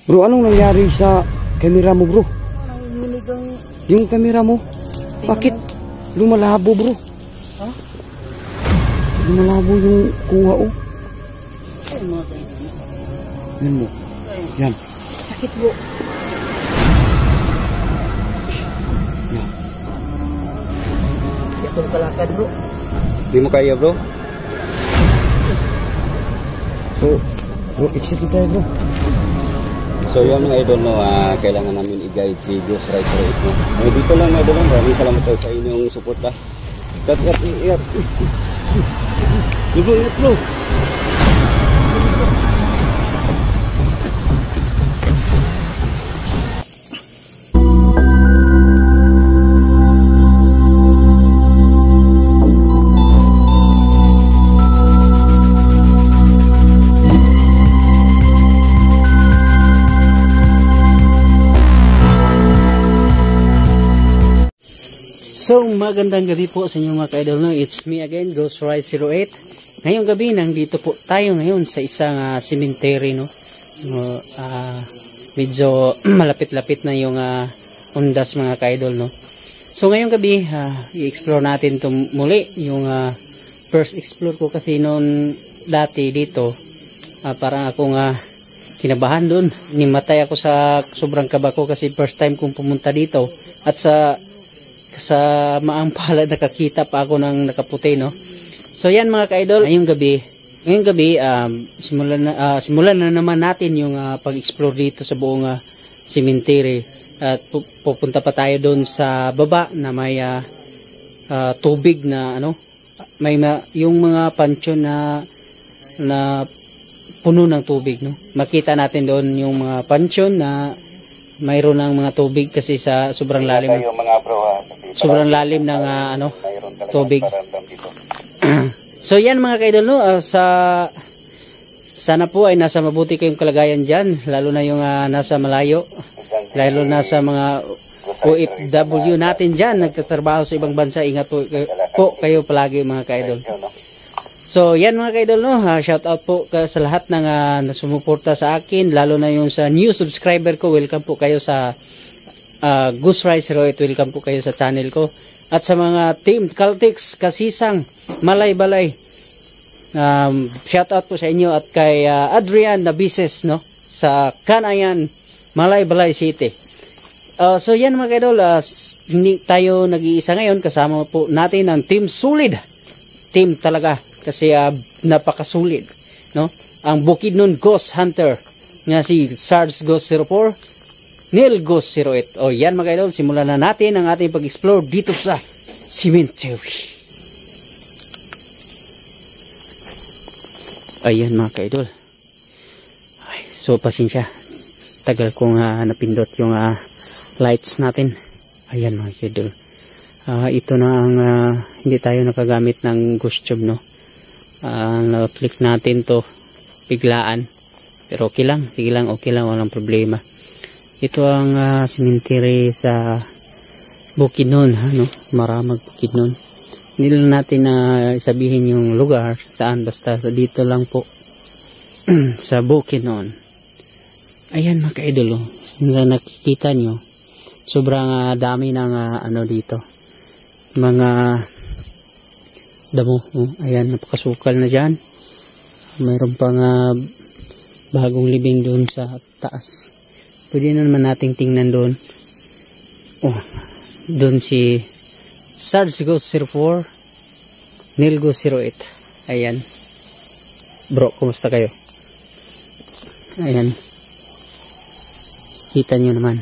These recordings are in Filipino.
Bro, anong nangyari sa camera mo, bro? Yung camera mo, bakit lumalabo, bro? Ha? Lumalabo yung kuha, oh. Yan mo. Yan. Sakit, bro. Yan. Hindi ako makalakad, bro. Di mo kaya, bro? So, bro, exit tayo, bro. So yun mga idol, no, kailangan namin i-guide si Ghost Rider 8, no. Dito lang mga idol, maraming salamat tayo sa inyong suporta. Ingat. Bro, ingat bro. So, magandang gabi po sa inyo mga ka-idol, no? It's me again, Ghost Rider 08. Ngayong gabi, nandito po tayo ngayon sa isang cemetery, no? Medyo malapit-lapit na yung undas mga ka-idol, no? So, ngayong gabi, i-explore natin ito muli. Yung first explore ko kasi noon dati dito, parang akong kinabahan doon. Nimatay ako sa sobrang kaba ko kasi first time kong pumunta dito. At sa maang palad nakakita pa ako ng nakaputi, no. So yan mga ka-idol, ngayong gabi simulan na naman natin yung pag-explore dito sa buong cemetery. At pupunta pa tayo doon sa baba na may tubig na may yung mga pansyon na puno ng tubig, no. Makita natin doon yung mga pansyon na mayroon ng mga tubig kasi sa sobrang lalim ng tubig. So yan mga ka-idol, no, sana po ay nasa mabuti kayong kalagayan dyan, lalo na yung nasa malayo, lalo na sa mga OFW natin dyan nagtatrabaho sa ibang bansa. Ingat po kayo palagi mga ka-idol. So yan mga ka-idol, no, shout out po sa lahat ng nasumuporta sa akin, lalo na yung sa new subscriber ko. Welcome po kayo sa Ghost Rider 08, welcome po kayo sa channel ko. At sa mga team Caltex, Kasisang, Malay-Balay, shout out po sa inyo. At kay Adrian Nabises, no, sa Kanayan, Malay-Balay City. So yan mga ka-idol, hindi tayo nag-iisa ngayon, kasama po natin ang team Solid. Team talaga, kasi napakasulit, no, ang Bukidnon Ghost Hunter nga si Sarge Ghost 04, Neil Ghost 08. O yan mga idol, simulan na natin ang ating pag-explore dito sa cemetery. Ayan mga ka-idol. So pasensya, tagal kong napindot yung lights natin. Ayan mga ka-idol, ito na ang hindi tayo nakagamit ng ghost tube, no. Na-click natin to biglaan, pero okay lang, sige lang, okay lang, walang problema. Ito ang cemetery sa Bukidnon, no, Maramag Bukidnon. Hindi lang natin sabihin yung lugar saan, basta dito lang po sa Bukidnon. Ayan mga ka-idol, nakikita nyo, sobrang dami ng dito, mga damo. Ayan, napakasukal na dyan. Mayroon pang bagong libing doon sa taas. Pwede na naman nating tingnan doon. Doon si Sarge Ghost 04, Neil Ghost 08. Ayan. Bro, kumusta kayo? Ayan. Kita nyo naman.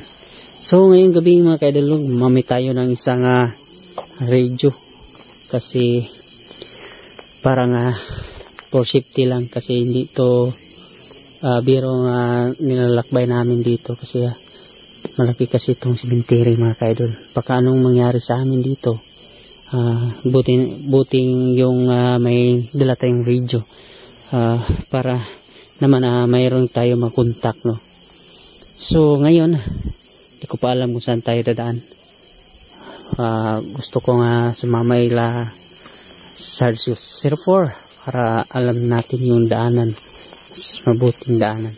So, ngayong gabi mga ka-idol, mamit tayo ng isang radio. Kasi parang for safety lang, kasi hindi to biro nilalakbay namin dito kasi malaki kasi itong cemetery mga ka-idol. Baka anong mangyari sa amin dito, buting yung may dala tayong radio para naman mayroon tayo makontak, no. So ngayon hindi ko pa alam kung saan tayo dadaan. Gusto ko sumama ila Sarge 04 para alam natin yung daanan, mas mabuting daanan.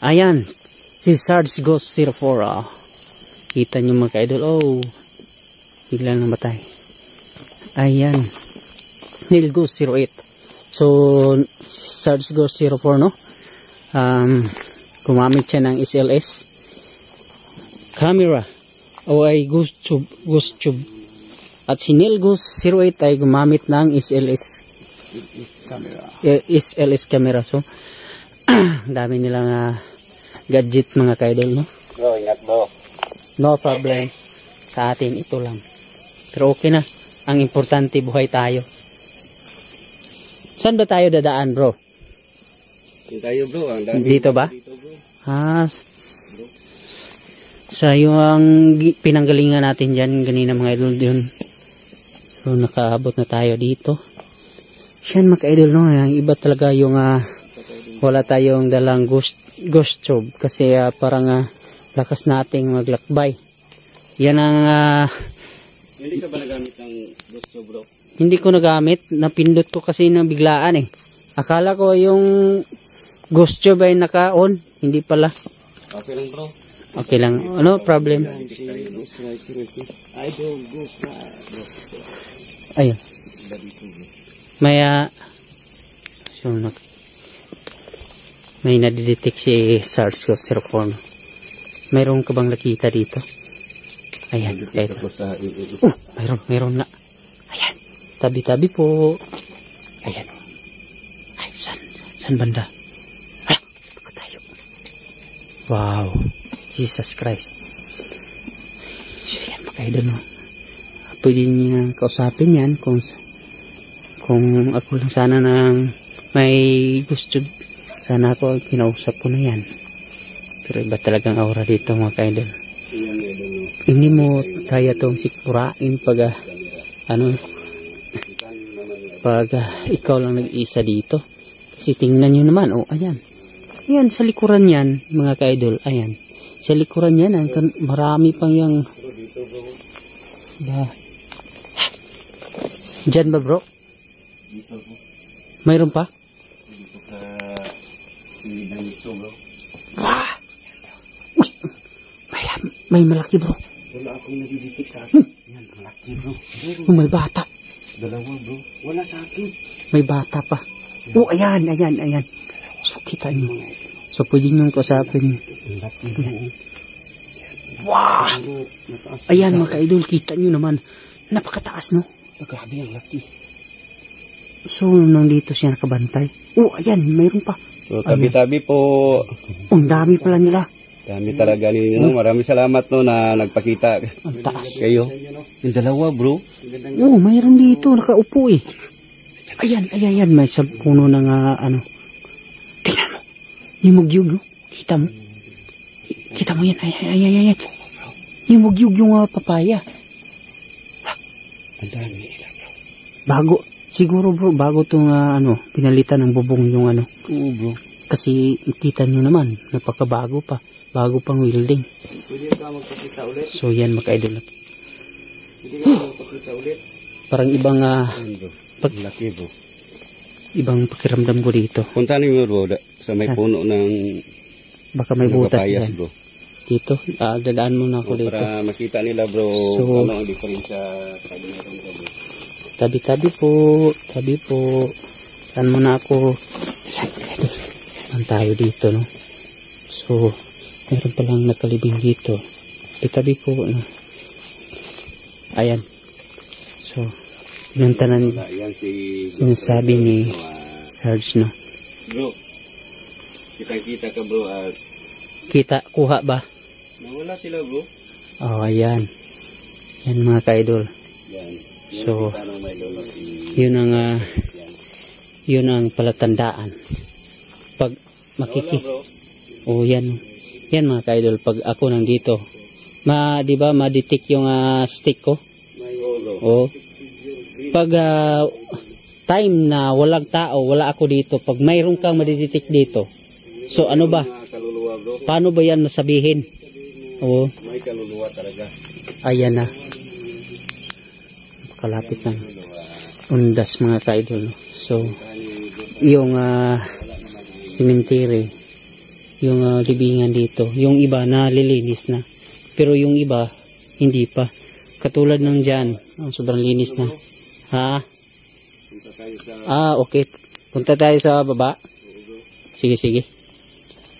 Ayan, si Sarge Ghost 04. Kita nyo mga ka-idol. Oh, biglang namatay. Ayan, Neil Ghost 08. So, Sarge Ghost 04, no? Gumamit siya ng SLS camera o ay Ghost Tube. At si Neil Ghost 08 ay gumamit ng SLS camera. So, dami nilang gadget mga ka-idol, no? Bro, ingat bro. No problem. Sa atin, ito lang. Pero okay na. Ang importante, buhay tayo. Saan ba tayo dadaan, bro? Tayo bro. Dito ba? Sa yung pinanggalingan natin dyan, ganina mga idol yun. So, nakaabot na tayo dito. Siyan mga idol, no? Yung iba talaga yung wala tayong dalang ghost tube. Kasi parang lakas nating maglakbay. Yan ang hindi ka ba nagamit ng ghost tube bro? Hindi ko nagamit. Napindot ko kasi na biglaan eh. Akala ko yung ghost tube ay naka-on. Hindi pala. Okay lang bro. Okay lang. Ano problem? Ayun. May may nadidetect si SARS-CoV-04. Mayroon ka bang nakita dito? Ayan. Mayroon nga. Ayan. Tabi-tabi po. Ayan. Ay, saan banda? Ay, baka tayo. Wow. Jesus Christ. So, yan, makaidol, no? Pwede niya kausapin yan kung ako lang sana nang may gusto. Sana ako kinausap ko na yan. Pero iba talagang aura dito mga kaidol. Hindi mo kaya itong sikurain pag pag ikaw lang nag-isa dito. Kasi tingnan nyo naman, oh ayan. Ayan sa likuran yan mga kaidol, ayan. Sa likuran yan, marami pang yung dyan ba bro? Mayroon pa? Dito sa ng ito bro. Wah! Uy! May malaki bro. Wala akong nadiditik sa akin. Yan, malaki bro. May bata. Dalawa bro. Wala sa akin. May bata pa. Oh, ayan. So, kita nyo. So, pwede nyo kausapin. Wow! Ayan mga ka-idol, kita nyo naman. Napakataas, no? Grabe ang laki. So, nandito siya nakabantay. Oh, ayan, mayroon pa. So, tabi-tabi po. Ang dami pala nila. Dami talaga ninyo. No? Maraming salamat no na nagpakita Ang taas. kayo. Yung dalawa bro. Oh, mayroon dito. Nakaupo eh. Ayan. May sa puno ng ano. Tingnan mo. Yung mugyug, no? Kita mo. Kita mo yan. Ayan. Yung mugyug yung papaya. Ang dami nila bro. Bago. Siguro bro, bago itong pinalitan ng bubong yung ano. Oo bro. Kasi kita nyo naman, napakabago pa. Bago pang welding. Pwede ka magpakita ulit? So yan mga-idol. Pwede ka magpakita ulit? Parang ibang laki bro. Ibang pakiramdam ko dito. Punta niyo bro sa may puno ng baka may butas papayas, dyan. Bro. Dito, dadaan muna ako dito. Para makita nila bro So, ano ang diferensya sa meron ka bro. Tabi po. Saan muna ako? Saan tayo dito, no? So, meron palang nakalibing dito. Tabi po, no? Ayan. So, pinuntanan sinasabi ni Sarge, no? Bro, kita ka bro at kita, kuha ba? nawala sila bro. Oh, ayan. Yan mga ka-idol. Yan. So, yun ang palatandaan. Pag yan mga ka-idol, pag ako nandito, di ba ma-detect yung stick ko? Oh. Pag time na walang tao, wala ako dito, pag mayroon kang ma-detect dito, so ano ba? Paano ba yan masabihin? Oh. May kaluluwa talaga. Ayan na. Kalapit ng undas mga ka-idol. So, yung cemetery, yung libingan dito. Yung iba nalilinis na. Pero yung iba hindi pa. Katulad ng dyan, sobrang linis na. Ha? Okay. Punta tayo sa baba. Sige, sige.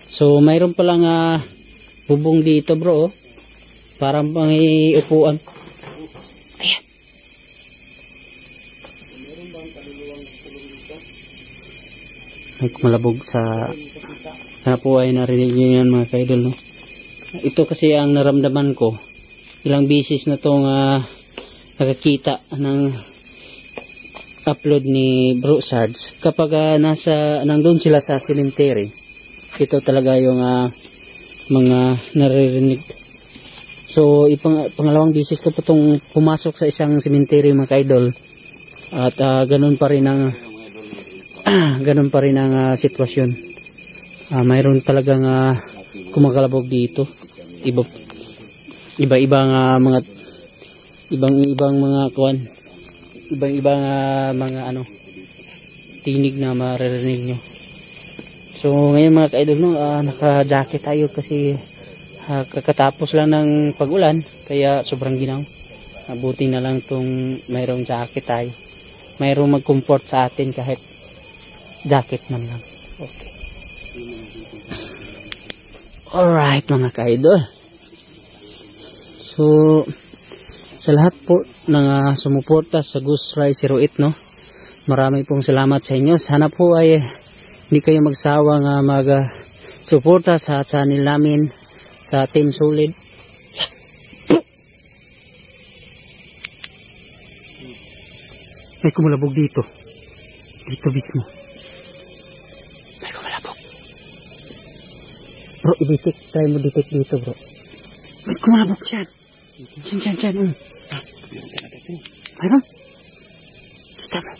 So, mayroon palang bubong dito, bro. Parang may upuan. Ayan. Malabog sa po ay narinig nyo yan mga kaidol, no? Ito kasi ang naramdaman ko. Ilang bisis na itong nakakita ng upload ni Bro Sards. Kapag nandun sila sa cemetery, ito talaga yung mga naririnig. So, pangalawang bisis ko po itong pumasok sa isang cemetery mga kaidol. At ganun pa rin ang sitwasyon. Mayroon talagang kumakalabog dito. Iba-ibang mga tinig na maririnig nyo. So ngayon mga kaidol, no, naka-jacket tayo kasi kakatapos lang ng pag-ulan, kaya sobrang ginaw. Buti na lang tong mayroong jacket tayo. Mayroong mag-comfort sa atin kahit jacket man lang. Okay. Alright mga kaidol. So sa lahat po ng sumuporta sa Ghost Ride 08, no, marami pong salamat sa inyo. Sana po ay hindi kayo magsawang mag-suporta sa channel namin, sa Team Solid. May kumalabog dito. Dito mismo. May kumalabog. Bro, i-detect. Try mo detect dito, bro. May kumalabog dyan. Diyan. Mayroon? Kita mo.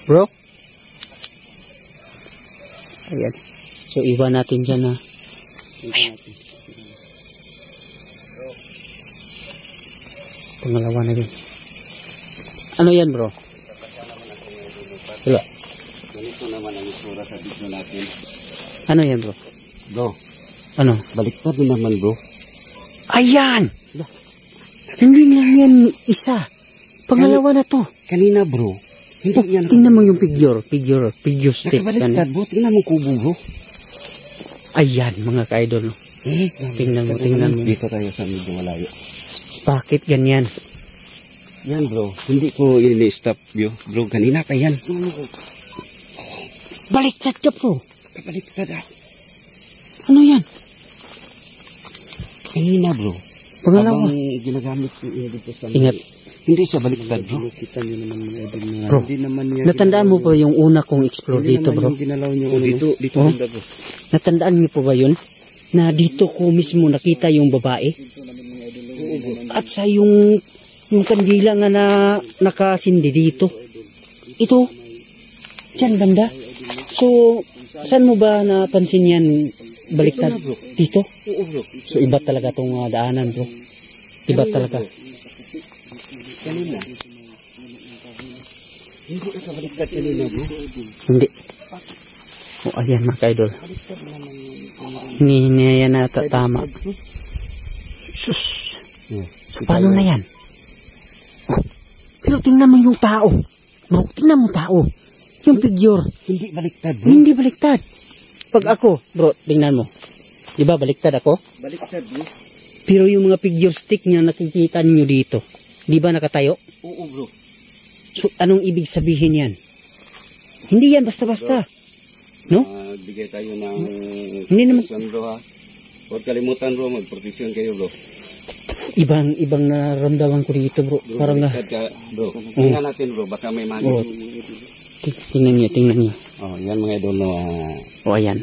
Bro? Ayan. So, iwan natin dyan na. Ayan. Pangalawa na yun. Ano yan, bro? Wala. Ganito naman ang isura sa video natin. Ano yan, bro? Bro, Ano? baliktad din naman, bro. Ayan! Hindi lang yan isa. Pangalawa na to. Kanina, bro. Hindi yan. Tingnan mo yung figure stick. Nakabaliktad, bro. Tingnan mo kubo, bro. Ayan, mga ka-idol. Tingnan mo. Dito tayo sa medyo malayo. Bakit ganyan? Yan, bro. Hindi ko ini-stop, bro. Kanina pa yan. Baliktad ka, bro. Kabaliktad, Ano yan? Kanina, bro. Pangalawa. Habang ginagamit ko dito sa... Ingat. Hindi siya baliktad, bro. Kita niyo naman mga idol na. Bro, Hindi naman niya. natandaan mo ba yung una kong explore dito, bro? Yung ginalaw niyo Dito Oh. banda, bro. Natandaan niyo po ba yun? Na dito ko mismo nakita yung babae? At sa yung kandila nga na nakasindi dito. Ito. Diyan banda. So, saan mo ba napansin yan baliktad? Dito? Oo, bro. So, iba talaga itong daanan, bro. Iba talaga. Kanina. Hindi ka kabaliktad kanina, bro. Hindi. O, ayan mga ka-idol. Hindi yan nata tama. Sus. So, paano na yan? Oh, pero tingnan mo yung tao. Bro, tingnan mo tao. Yung figure. Hindi baliktad, bro. Hindi baliktad. Pag ako, bro, tingnan mo. Diba baliktad ako? Baliktad, bro. Pero yung mga figure stick niya nakikita niyo dito. Di ba nakatayo? Oo, bro. So, anong ibig sabihin yan? Hindi yan basta-basta. No? Bigay tayo ng... Hindi naman- protection, bro, ha. Huwag kalimutan, bro. Mag-protection kayo, bro. Ibang naramdaman ko dito, bro. Bro, Parang baliktad ka, bro. Tingnan natin, bro. Baka may magi. Oh. Tingnan niyo. Oh, yan mga idol, no. O, ayan.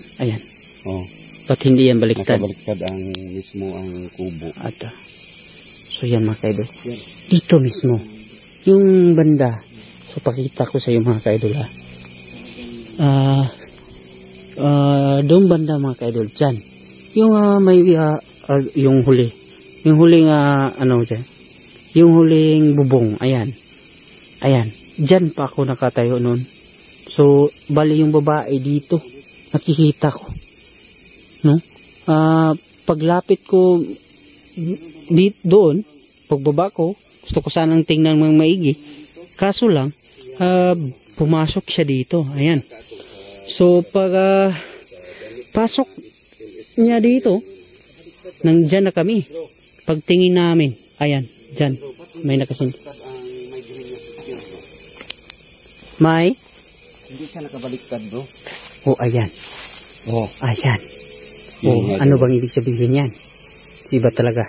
Oh, Ba't hindi yan baliktad? nakabaliktad ang mismo ang kubo. At, so yan mga kaidol. Dito mismo. Yung banda. So pakita ko sa iyo mga kaidol ha. Doon banda mga kaidol. Dyan. Yung may yung huli. Yung huling ano dyan. Yung huling bubong. Ayan. Dyan pa ako nakatayo noon. So bali yung babae dito. nakikita ko. No? Paglapit ko doon, pagbaba ko, gusto ko sanang tingnan ng maigi. Kaso lang, pumasok siya dito. Ayan. So, pag pasok niya dito, nandyan na kami. Pagtingin namin, ayan, dyan, may nakasunod. May? Hindi siya nakabaliktad, bro. Oh, ayan. Oh. Ayan. Oh, ano bang ibig sabihin yan? Iba talaga.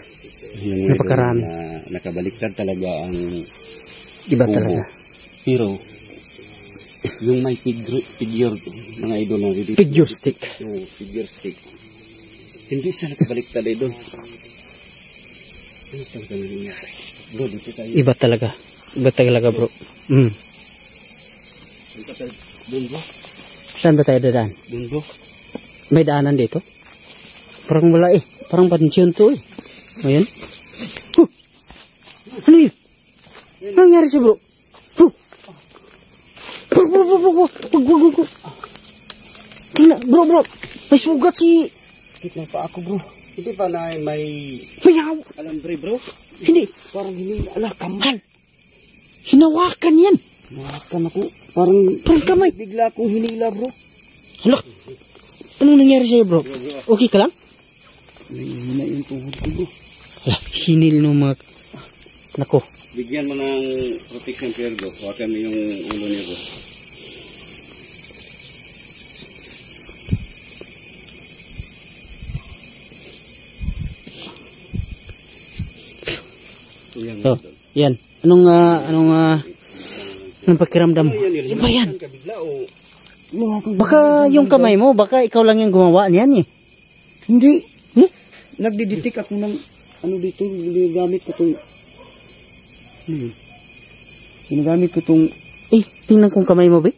Napakarami. Nakabaliktad talaga ang Iba kubo. talaga. Pero, yung may figure, mga idol na dito. Figure stick. Yung figure stick. Hindi siya nakabaliktad, idol. Ano talaga nangyari? Bro, dito tayo. Iba talaga. Iba talaga, bro. Doon, bro. Saan ba tayo dadaan? Doon, bro. May daanan dito? Parang wala eh. Parang pansyon to eh. Ayan. Ano yun? Ano nangyari siya, bro? Tingnan, bro. May sugat si... Kita pa ako, bro. Hindi pa na may Mayaw. alambre, bro. Hindi. Parang hindi, kamay. Hinawakan yan. Hinawakan ako. Parang kamay. bigla akong hinila, bro. Hala. Anong nangyari sa'yo, bro? Okay ka lang? May hina yung tuhod ko, bro. Hala, sinil nung mga... Nako. Bigyan mo ng protection pair, bro. Hawakan mo yung ulo niya, bro. So, yan. Anong pakiramdam mo? Iba yan. Baka yung kamay mo, baka ikaw lang yung gumawa niyan eh. Hindi. Nagdiditik ako ng ano dito, ginagamit ko itong ginagamit ko itong Tingnan kong kamay mo, be.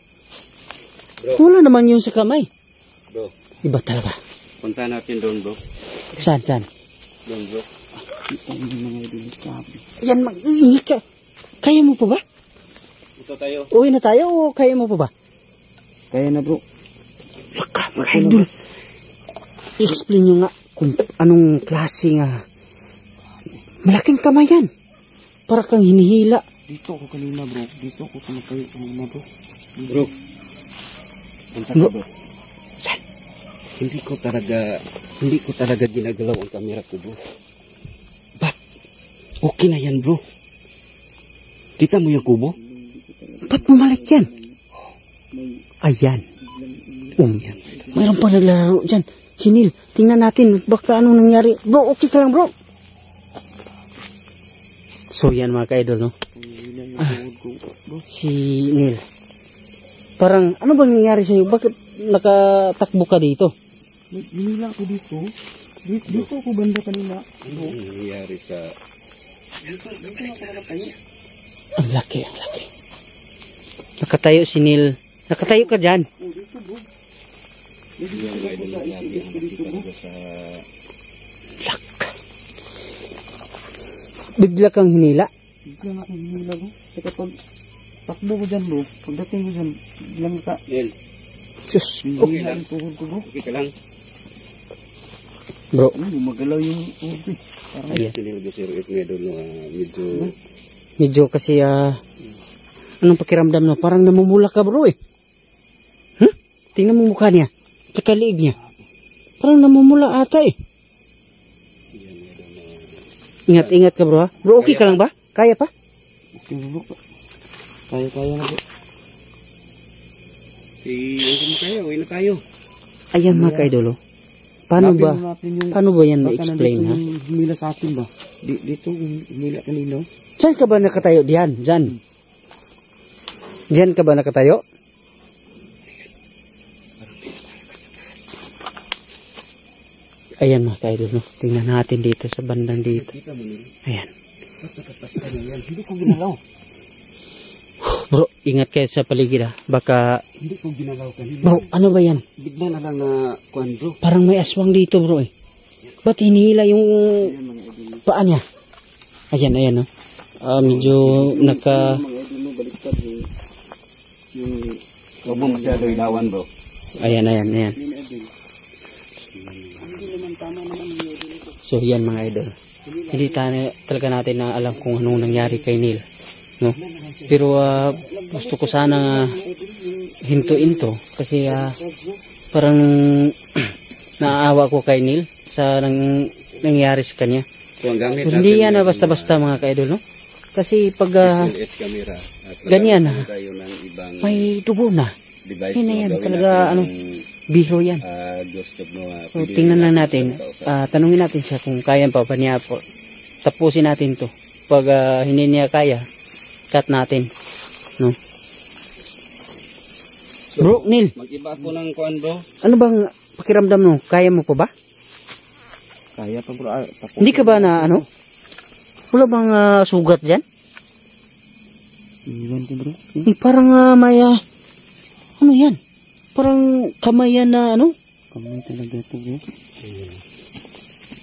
Wala naman yung sa kamay. Bro. Iba talaga. Punta natin doon, bro. Saan? Doon, bro. Yan, mag-iingat ka. Kaya mo pa ba? Ito tayo. Uwi na tayo o kaya mo pa ba? Kaya na, bro. Laka, mga idol. I-explain nyo nga kung anong klase nga. Malaking kamay yan. Para kang hinihila. Dito ako kanina, bro. Dito ako tumatayo kanina, bro. Bro. Punta Bro. ka, bro. Saan? Hindi ko talaga ginagalaw ang camera ko, bro. But, okay na yan, bro. Kita mo yung kubo? Ba't bumalik yan? Ayan. Yan. Mayroon pa naglalaro dyan. Sinil, tingnan natin. Baka anong nangyari. Bro, okay ka lang, bro. So, yan mga ka-idol, no? Si Neil. Parang, ano bang nangyari sa'yo? Bakit nakatakbo ka dito? Hinila ako dito. Dito ako banda kanina. Ano nangyari sa... Dito ako nakatayo. Ang laki. Nakatayo si Neil. Nakatayo ka dyan. Dito, bro. Dito sa... Lak. Bigla kang hinila. Bigla nga akong hinila, bro. Saka pag takbo ko dyan, bro. Pagdating ko dyan, biglang ka... Diyos. Okay lang. Tuhod ko, bro. Okay ka lang. Bro. Gumagalaw yung tuhod ko. Parang ayan. Medyo kasi anong pakiramdam na parang namumula ka, bro eh. Tingnan mo mukha niya. Tsaka liig niya. Parang namumula ata eh. Ingat ka, bro ha. Bro, okay ka lang ba? Kaya pa? Okay, bro. Kaya na, bro. Hindi mo kaya, uwi na tayo. Ayan mga ka-idolo. Paano ba yan ma-explain ha? Humila sa akin ba? Dito, humila kanino? Saan ka ba nakatayo? Diyan. Diyan ka ba nakatayo? Ayan mga ka-idol, no? Tingnan natin dito sa bandang dito. Ayan. Hindi ko ginalaw. Bro, ingat kayo sa paligid ha. Baka... Hindi ko ginalaw kanina. Bro, ano ba yan? Bigla na lang na kuhan, bro. Parang may aswang dito, bro eh. Ba't hinihila yung paa niya? Ayan, no? Medyo naka... Mga idol mo, baliktad yung... Huwag mo masyado ilawan, bro. Ayan. So yan mga idol. Hindi talaga natin na alam kung anong nangyari kay Neil, no? Pero gusto ko sana hintuin to kasi parang naaawa ko kay Neil sa nangyari sa kanya. So, ang gamit Pero hindi natin yan basta-basta mga kaidol, no? Kasi pag SLS camera at ganyan tayo ng ibang may dugo na, device hindi na na yan gawin talaga natin ano, biro yan. gusto mo So tingnan lang natin, tanungin natin siya kung kaya pa niya po. Tapusin natin to. Pag hindi niya kaya, cut natin, no? Bro, Neil, mag-iba ako ng kuan bro. ano bang pakiramdam mo? Kaya mo pa ba? Kaya pa bro. Tapos. Hindi ka ba na ano? Wala bang sugat dyan? Iwan ko bro. Parang may ano yan? Parang kamayan na ano? Kamay talaga ito bro.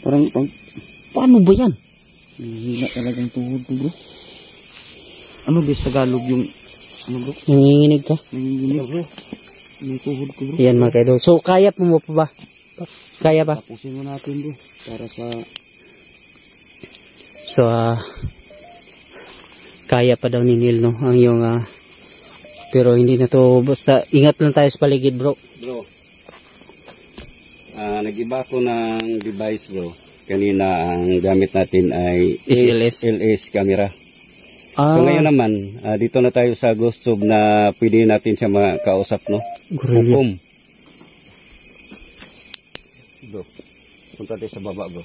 Parang Paano ba yan? hihina talagang tuhod ko bro. Ano bis Tagalog yung ano bro? Nanginginig ka? Nanginginig bro. May tuhod ko bro. Yan mga kaidol. So kaya mo pa ba? Kaya ba? Tapusin mo natin bro. Para sa So kaya pa daw ni Neil, no? Ang yung pero hindi na to basta ingat lang tayo sa paligid bro. Bro. Nag-iba ako ng device bro. Kanina ang gamit natin ay SLS camera. So ngayon naman, dito na tayo sa Ghost Tube na pwede natin siya makausap, no? Gorilla. Hukom. Bro, punta tayo sa baba bro.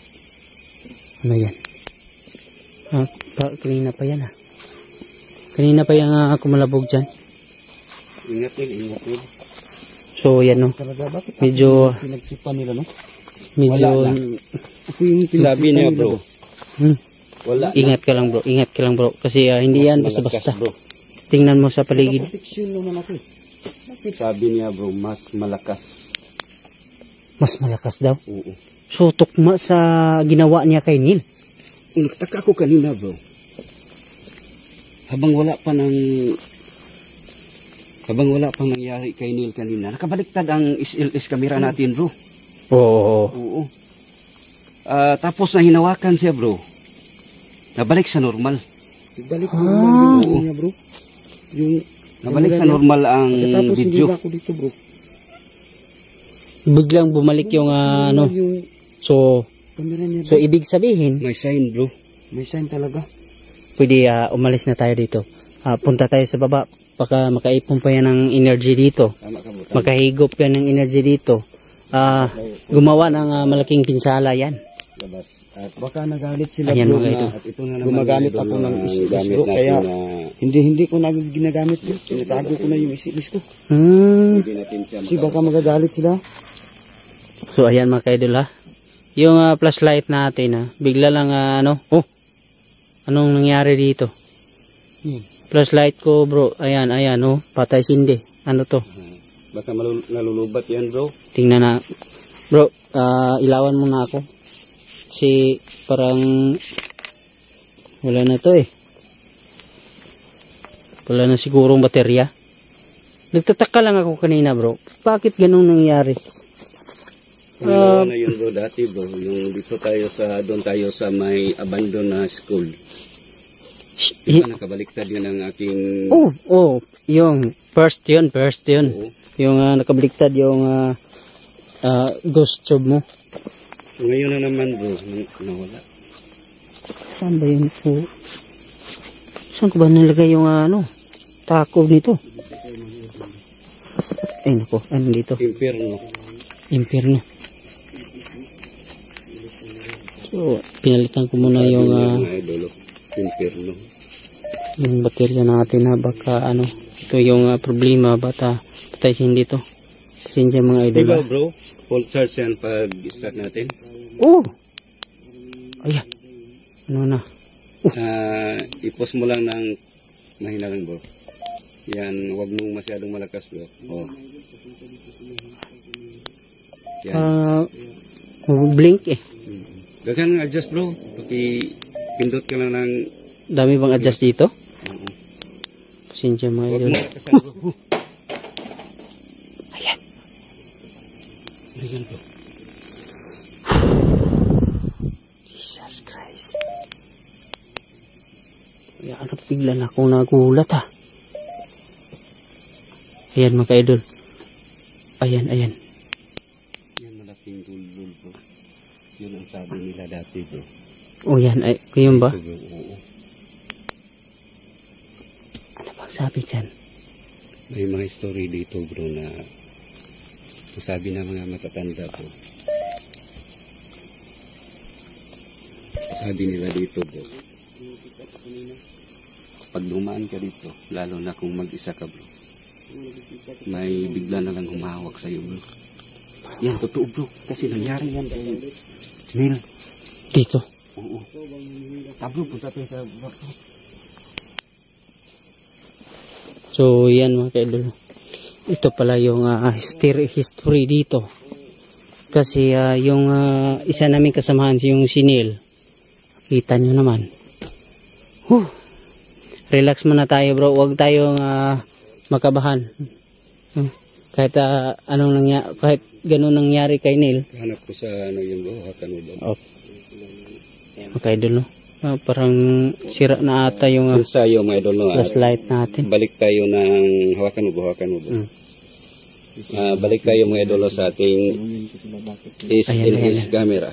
Ano yan? Kanina pa yan Kanina pa yan kumalabog dyan. Ingat nil. So yan, no? talaga bakit Medyo pinagsipan nila no? medyo Wala na. Ako yung Sabi niya bro, wala na. ingat ka lang bro kasi hindi yan Mas basta-basta. malakas, bro. Tingnan mo sa paligid. Protection naman ako. Sabi niya bro, mas malakas. Mas malakas daw. Oo. So tukma sa ginawa niya kay Neil. Nagtaka ako kanina bro. Habang wala pang nangyari kay Neil kanina, nakabaliktad ang SLS camera natin bro. Oo. Oo. Tapos na hinawakan siya bro. Nabalik sa normal. Ibalik ko naman yung niya bro. Yung Nabalik sa normal ang pagkatapos hindi video. ba ako dito bro. Biglang bumalik yung ano. Yung So camera niya so bro. ibig sabihin, May sign bro. May sign talaga. pwede umalis na tayo dito. Punta tayo sa baba. Baka makaipon pa yan ng energy dito. Tama ka bro. Makahigop yan ng energy dito. Gumawa ng malaking pinsala yan. Labas. At Baka nagalit sila Ayan, bro mga na idol. At ito na naman gumagamit idol, ako ng ang isilis gamit bro. natin Kaya na hindi ko na ginagamit bro. Tinatago ko na yung isilis ko. pwede natin siya Kasi baka magagalit sila. So ayan mga kaidol ha. Yung flashlight natin bigla lang anong nangyari dito? Flashlight ko bro. Ayan patay sindi. Ano to? Baka nalulubat yan bro. Tingnan na. Bro, ilawan mo na ako. Kasi parang wala na to Wala na sigurong baterya. Nagtataka lang ako kanina bro. Bakit ganun nangyari? Ano na yun bro dati bro. Yung dito tayo doon tayo sa may abandoned na school. Diba nakabaliktad yun ang aking... Yung first yun. Oo. Yung nakabaliktad yung ghost tube mo. So ngayon na naman bro, nawala. Saan ba yun po? Saan ko ba nilagay yung takob nito? Ay nako, ano dito? Impyerno. So, pinalitan ko muna yung idolo. Impyerno. yung baterya natin baka ito yung problema bata patay hindi to. Pasensya mga idol. Diba bro, full charge yan pag start natin. Ayan. Ano na? I-post mo lang ng mahina lang bro. Yan, wag mong masyadong malakas bro. Yan. Blink Gagan adjust bro. Pindot ka lang ng... Dami bang adjust dito? Pasensya mga Wag idol. mo lakasan bro. Ayan. Ayan bro. Jesus Christ. Kaya ano, bigla na akong nagulat ha. Ayan mga ka-idol. Ayan, ayan. Yan malaking gulol bro. Yun ang sabi nila dati bro. O yan, ay, yun ba? Oo. Ano bang sabi dyan? May mga story dito bro na sabi na mga matatanda bro. Sabi nila dito bro. Pag dumaan ka dito, lalo na kung mag-isa ka bro, may bigla na lang humahawak sa'yo bro. Yan, totoo bro. Kasi nangyari yan kay Neil. Dito? Oo. Tablo, punta tayo sa bro. So yan mga ka-idol. Ito pala yung history dito. Kasi yung isa namin kasamahan, yung si Neil. Kita nyo naman. Relax muna tayo bro. Huwag tayong makabahan. Kahit anong nangyari, kahit ganun nangyari kay Neil. Hanap ko sa ano yung bro, hakan mo. Mga idol no. Parang sira na ata yung sayo mga idol no. Flashlight natin. Balik tayo ng hawakan mo bro. Balik tayo mga idol sa ating SLS camera.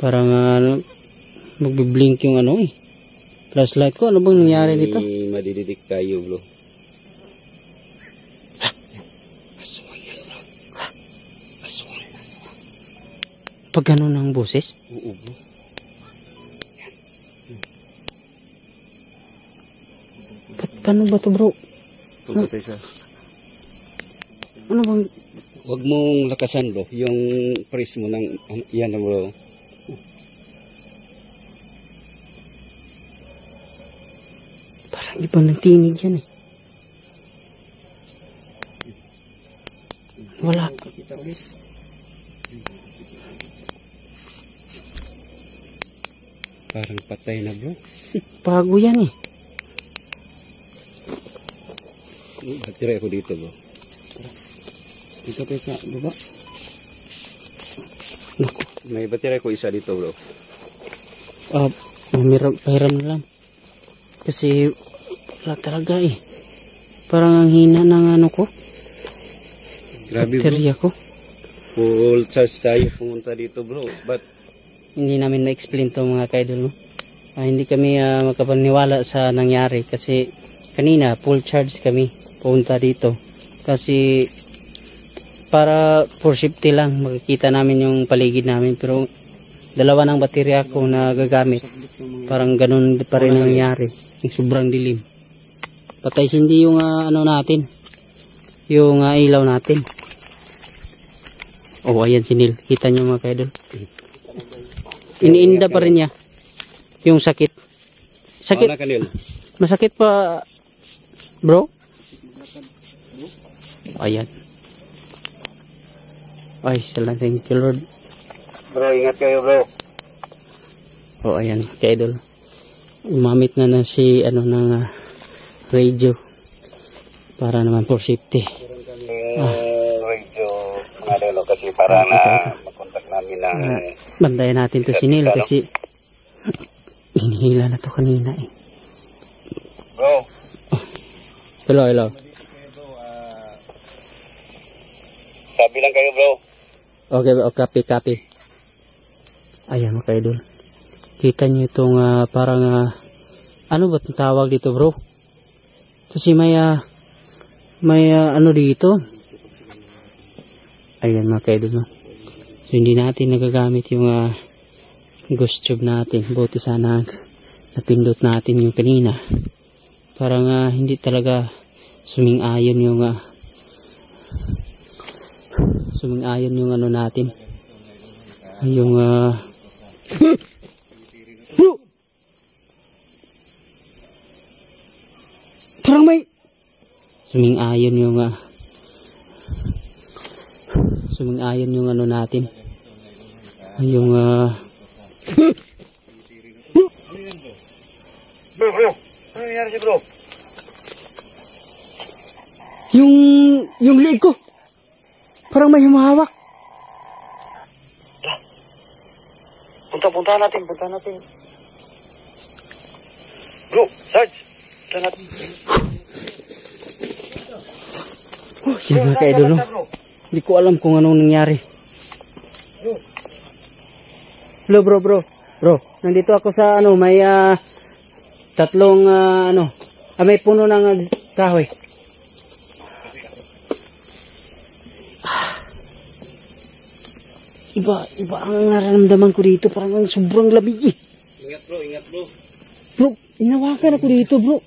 Parang magbi-blink yung ano eh. Flashlight ko, ano bang nangyari dito? Madididik tayo bro. Pag ganun ang boses? Oo bro. Paano ba to bro? Ano bang? Huwag mong lakasan bro. Yung press mo ng yan bro. Parang ibang nagtinig yan eh. Wala. Parang patay na bro. Bago yan eh. Battery ako dito bro. Dito tayo sa baba. Naku. May battery ako isa dito bro. Pahiram na lang. Kasi wala talaga eh. Parang ang hina ng ano ko. Grabe battery bro. ko. Full charge tayo pumunta dito bro. But hindi namin na-explain to mga ka-idol no. Hindi kami makapaniwala sa nangyari kasi kanina full charge kami punta dito kasi para for safety lang makikita namin yung paligid namin, pero dalawa ng baterya ko na gagamit, parang ganun pa rin nangyari, yung sobrang dilim. Patay hindi yung ano natin, yung ilaw natin. Oh ayan si Neil, kita nyo mga kaidol, iniinda pa rin niya yung sakit. Masakit pa bro? Ayan. Ay, salamat, thank you Lord. Bro, ingat kayo bro. Oh, ayan, ka-idol. Umamit na si ano ng radio para naman for safety. Radio mga lolo kasi para na makontak namin ng bandayan natin to si Neil kasi hinihila na to kanina eh. Bro. Hello. Sabi lang kayo bro. Okay, copy. Ayan mga ka-idol. Kita nyo itong parang ano ba itong tawag dito bro? Kasi may ano dito. Ayan mga ka-idol no? So hindi natin nagagamit yung ghost tube natin. Buti sana napindot natin yung kanina. Parang hindi talaga suming-ayon yung yung ano natin, yung bro, parang may suming-ayon yung ano natin, yung Bro, ano nangyari si bro? yung liig ko parang may humahawak. Punta natin. Bro, Sarge. Punta natin. Yan mga ka-idol, no? Hindi ko alam kung anong nangyari. Hello bro. Bro, nandito ako sa may tatlong may puno ng kahoy. Iba ang nararamdaman ko dito, parang sobrang lamig eh. Ingat bro. Bro, hinawakan ako dito bro.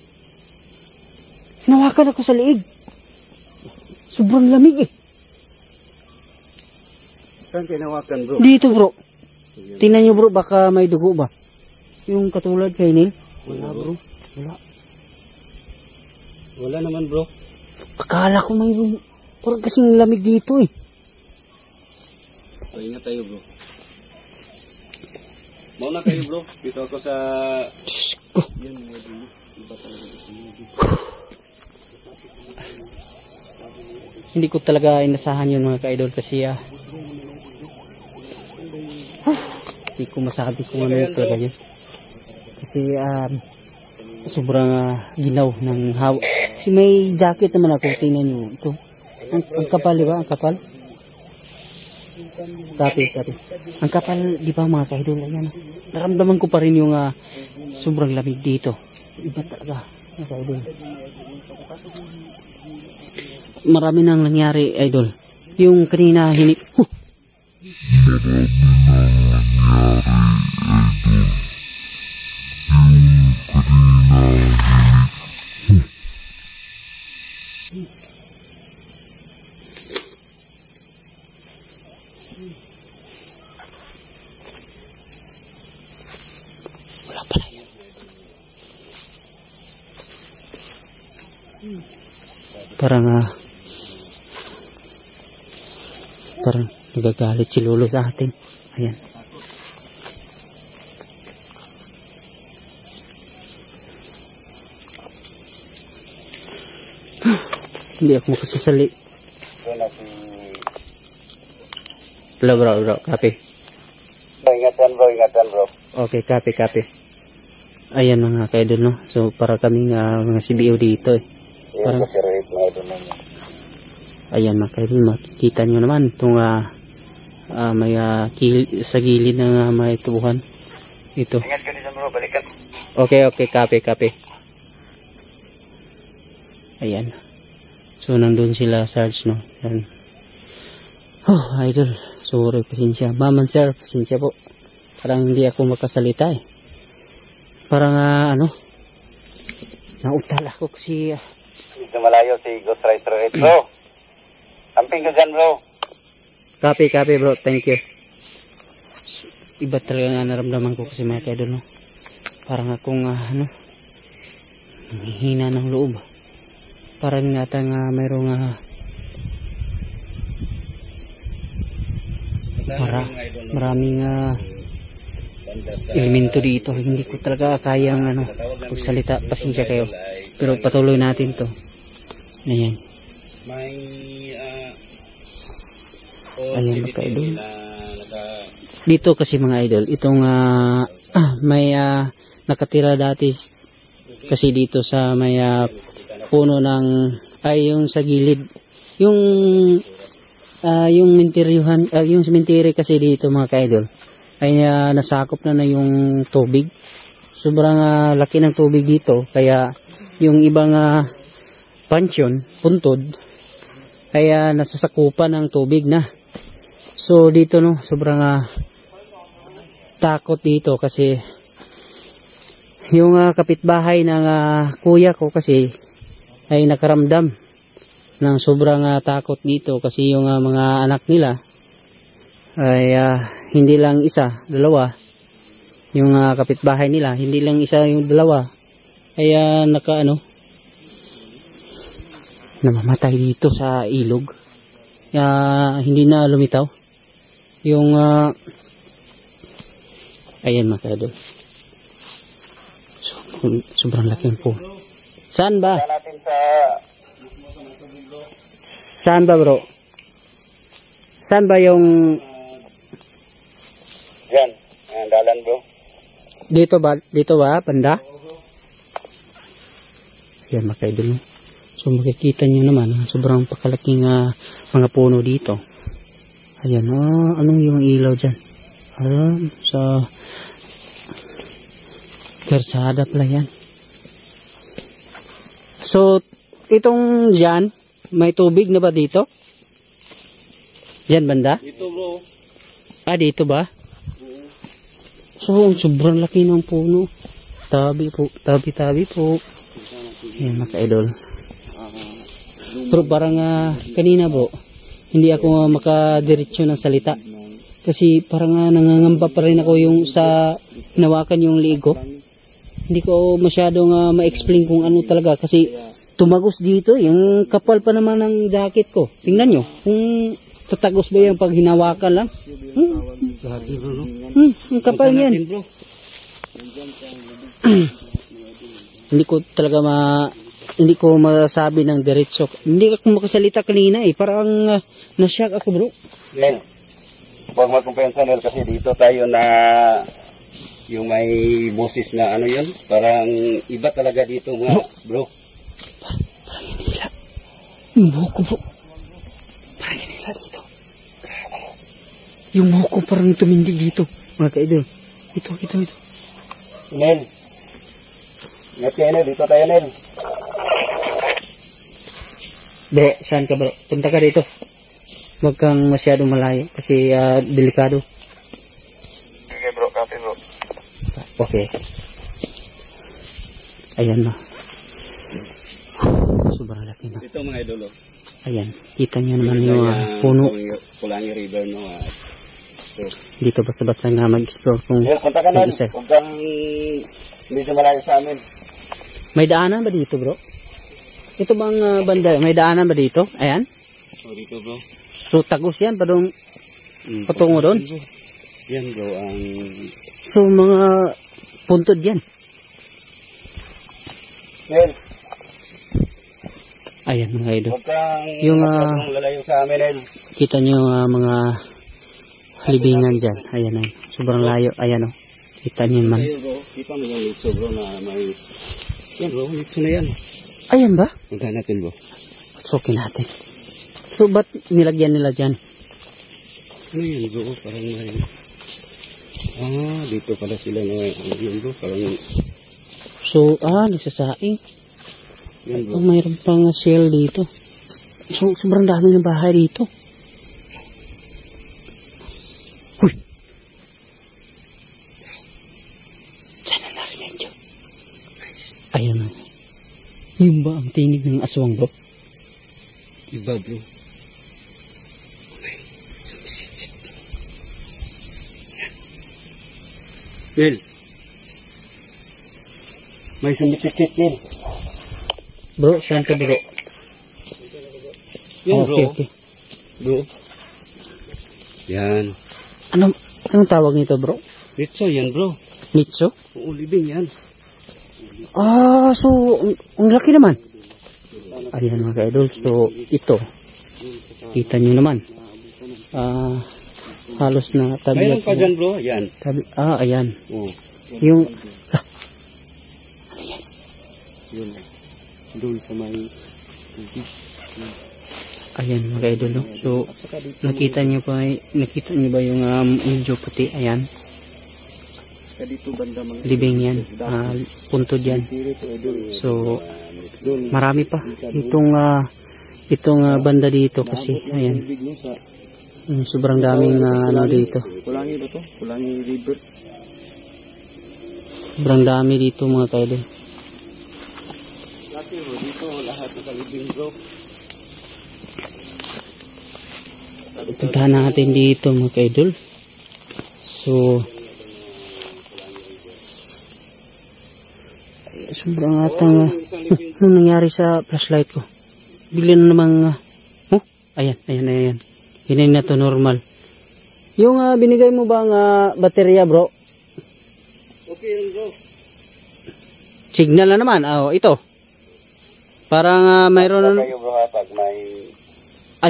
Hinawakan ako sa liig. Sobrang lamig eh. Saan kinawakan bro? Dito bro. Tingnan nyo bro, baka may dugo ba? Yung katulad kay Neil. Wala bro. Wala naman bro. Akala ko mayroon. Parang kasing lamig dito eh. So, ingat tayo bro. Mauna kayo bro. Dito ako sa... Diyos ko. Yan mga dulo. Iba talaga ito. Hindi ko talaga inasahan yun mga ka-idol kasi hindi ko masabi kung ano yung talaga yun. Kasi sobrang ginaw ng hawa. Kasi may jacket naman ako. Tingnan nyo ito. Ang kapal diba? Ang kapal. Tapi. Ang kapal diba mga ka-idol? Ayan. Naramdaman ko pa rin yung sobrang lamig dito. Iba talaga mga ka-idol. Marami nang nangyari, idol. Yung kanina wala pala yan. Parang nagagalit si Lolo sa atin. Ayan. Hindi ako makasasali. Hello bro. Copy. Ingatan bro. Okay, copy. Ayan mga ka-idol, no? So para kaming mga CBO dito eh. Parang ayan mga ka-idol, makikita nyo naman itong may sa gilid ng may tubuhan. Ito. Ingat ka dito bro, balikan. Okay, copy. Ayan. So nandun sila, Sarge, no? Ayan. Oh, idol. Sorry, pasensya. Maman sir, pasensya po. Parang hindi ako makasalita eh. Parang nautal ako kasi Dito malayo si Ghost Rider 8 bro. Amping ka dyan bro. Copy bro, thank you. Iba talaga nga naramdaman ko kasi mga ka-idol, no? Parang akong hihina ng loob. Parang natang mayroong maraming elemento dito. Hindi ko talaga kayang pagsalita. Pasensya kayo. Pero patuloy natin to. Ayan. Ayan mga ka-idol. Dito kasi mga idol, itong may nakatira dati kasi dito sa may puno ng yung sa gilid. Yung minteryuhan, yung cemetery kasi dito mga ka-idol ay nasakop na yung tubig. Sobrang laki ng tubig dito, kaya yung ibang pansyon, puntod ay nasasakupan ng tubig na. So dito no, sobrang takot dito kasi yung kapitbahay ng kuya ko kasi ay nakaramdam ng sobrang takot dito kasi yung mga anak nila ay hindi lang isa, dalawa. Yung kapitbahay nila, hindi lang isa, yung dalawa ay namamatay dito sa ilog. Hindi na lumitaw. Yung ayan mga ka-idol. Sobrang laking po. Saan ba? Saan ba bro? Saan ba yung Yan, dyan bro. Dito ba, banda? Yan mga kaidol. So makikita nyo naman, sobrang pakalaking mga puno dito. Ayan, anong yung ilaw dyan? Sa Kersada pala yan. So, itong dyan, may tubig na ba dito? Dyan banda? Dito bro. Dito ba? So, sobrang laki ng puno. Tabi po. Ayan mga idol. Pero parang kanina bro, hindi ako makadiretso ng salita. Kasi parang nangangamba pa rin ako yung sa hinawakan yung liig ko. Hindi ko masyadong ma-explain kung ano talaga. Kasi tumagos dito, yung kapal pa naman ng jacket ko. Tingnan nyo, kung tatagos ba yung pag hinawakan lang. Ang kapal niyan. Hindi ko talaga hindi ko masabi ng diretso. Hindi ako makasalita kanina parang na-shock ako bro. Nel, huwag magkumpensa Nel kasi dito tayo na yung may boses na ano yun. Parang iba talaga dito mga bro. Parang hinila. Yung buhok ko bro. Parang hinila dito. Yung buhok ko parang tumindig dito. Mga kaidol. Ito. Nel. Ingat kayo Nel. Dito tayo Nel. Bro, saan ka bro? Punta ka dito. Huwag kang masyadong malayo kasi delikado. Sige bro, copy bro. Okay. Ayan na. Sobrang laki na. Ito mga idolo. Ayan. Kita nyo naman yung puno. Pulangi River no. Dito basta-basta nga mag-explore kung Nel, punta ka Nel. mag-isa. Huwag kang medyo malayo sa amin. May daanan ba dito bro? Ito bang banda? May daanan ba dito? Ayan. Dito bro. So tagos yan. Padong patungo doon. Yan bro. So mga puntod yan. Nel. Ayan mga idol. Huwag kang Yung lalayo sa amin Nel. kita nyo mga libingan dyan. Ayan. Sobrang layo. Ayan o. Kita nyo man. Kita mo yung litso bro na may... Yan bro, litso na yan. Ayan ba? Punta natin bro. Pasukin natin. So ba't nilagyan nila dyan? Ano yan bro? Parang may... dito pala sila na yun bro. Parang... So, nagsasaing. Yan bro. Mayroon pang shell dito. So, sobrang dami ng bahay dito. Uy! Sana narinig nyo. Ayan na. Yun ba ang tinig ng aswang bro? Iba bro. Nel. May sumitit Nel. Bro, saan ka bro? Yan bro. Okay. Bro. Yan. Anong tawag nito bro? Litso yan bro. Nitso? Oo, libing yan. So, ang laki naman. Ayan mga ka-idol. So, ito. Kita nyo naman. Halos na tabi. Mayroon pa dyan bro. Yan. Tabi, ayan. Oo. Yung, Yun. Doon sa may... ayan mga ka-idol. No? So, nakita nyo ba yung medyo puti? Ayan. Dito banda mga... Libing yan. Puntod yan. So, marami pa. Itong banda dito kasi. Ayan. Sobrang daming dito. Pulangi ba to? Pulangi River. Sobrang dami dito mga ka-idol. Dito lahat ng kalibing bro. Puntahan natin dito mga ka-idol. So, sobrang atang anong nangyari sa flashlight ko? Bigla na namang ayan. Hindi na to normal. Yung binigay mo bang baterya bro? Okay yun bro. Signal na naman. Ito. Parang mayroon na... Kayo bro pag may...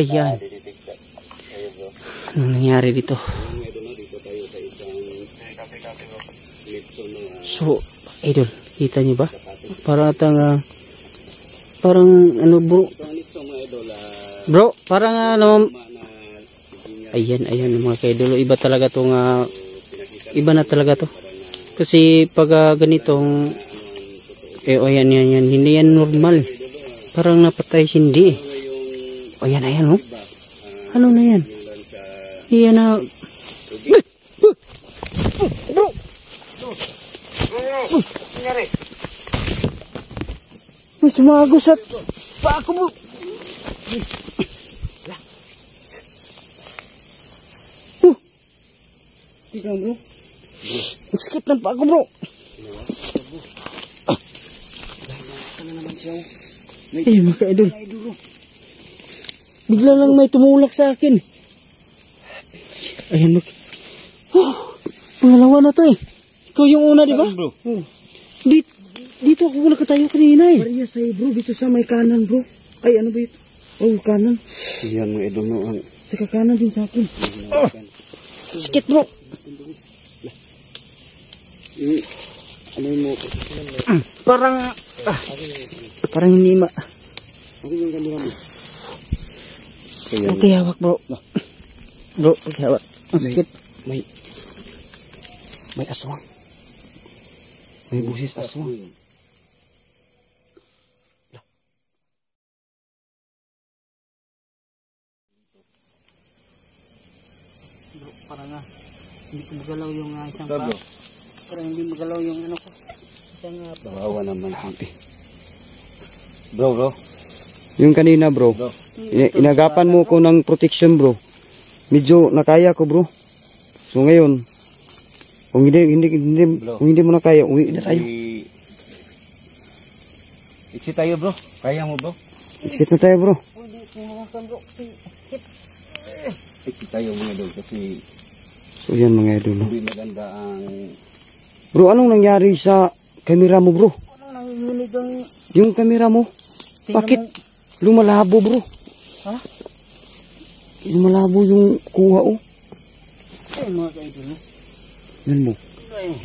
Ayan. Anong nangyari dito? Dito tayo sa isang... So, idol, kita niyo ba? Parang parang ano bro? Bro, parang ayan mga kaidol, iba talaga tong iba na talaga to. Kasi pag ganitong ayan, hindi yan normal. Parang napatay sindi. Ayan, oh. Ano na yan? Iyan na. Bro! May sumagos at pa ako bro. Tingnan bro. Skip lang pa ako bro. Mga ka-idol. Bigla lang may tumulak sa akin. Ayan pangalawa na to eh. Ikaw yung una di ba? Bro. Dito ako nakatayo kanina eh. Parehas tayo bro, dito sa may kanan bro. Ay ano ba ito? Oh, kanan. Yan mga idol no. Saka kanan din sa akin. Sikit bro. Ano mo? Parang hindi Ako yung kamera mo. Okay, hawak bro. Bro, okay, hawak. Ang sikit. May aswang. May busis aswang. Bro, parang hindi ko magalaw yung isang pa. Parang hindi magalaw yung ano ko. Isang Bawa naman kampi. Bro. Yung kanina bro. Inagapan mo ko ng protection bro. Medyo nakaya ko bro. So ngayon, kung hindi mo na kaya, uwi na tayo. Exit tayo bro. Kaya mo bro? Exit na tayo bro. Exit tayo mga idol kasi So yan mga idol. hindi maganda ang... Bro, anong nangyari sa kamera mo bro? Yung kamera mo? Bakit lumalabo bro? Ha? Lumalabo yung kuha oh. Ay mga ka-idol. Yan mo.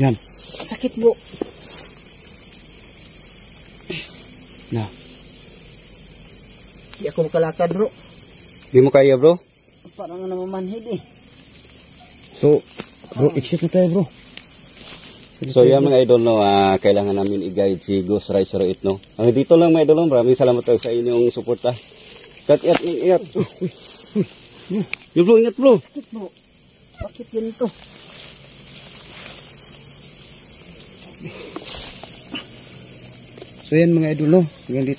Yan. Sakit bro. Na. Hindi ako makalakad bro. Hindi mo kaya bro? Parang namamanhid eh. So, bro, exit na tayo bro. So yan mga idol no, kailangan namin i-guide si Ghost Rider 08 no. Dito lang mga idol, maraming salamat tayo sa inyong suporta. Ingat. Bro, ingat bro. Sakit bro. Bakit ganito? So yan mga idol no, hanggang dito.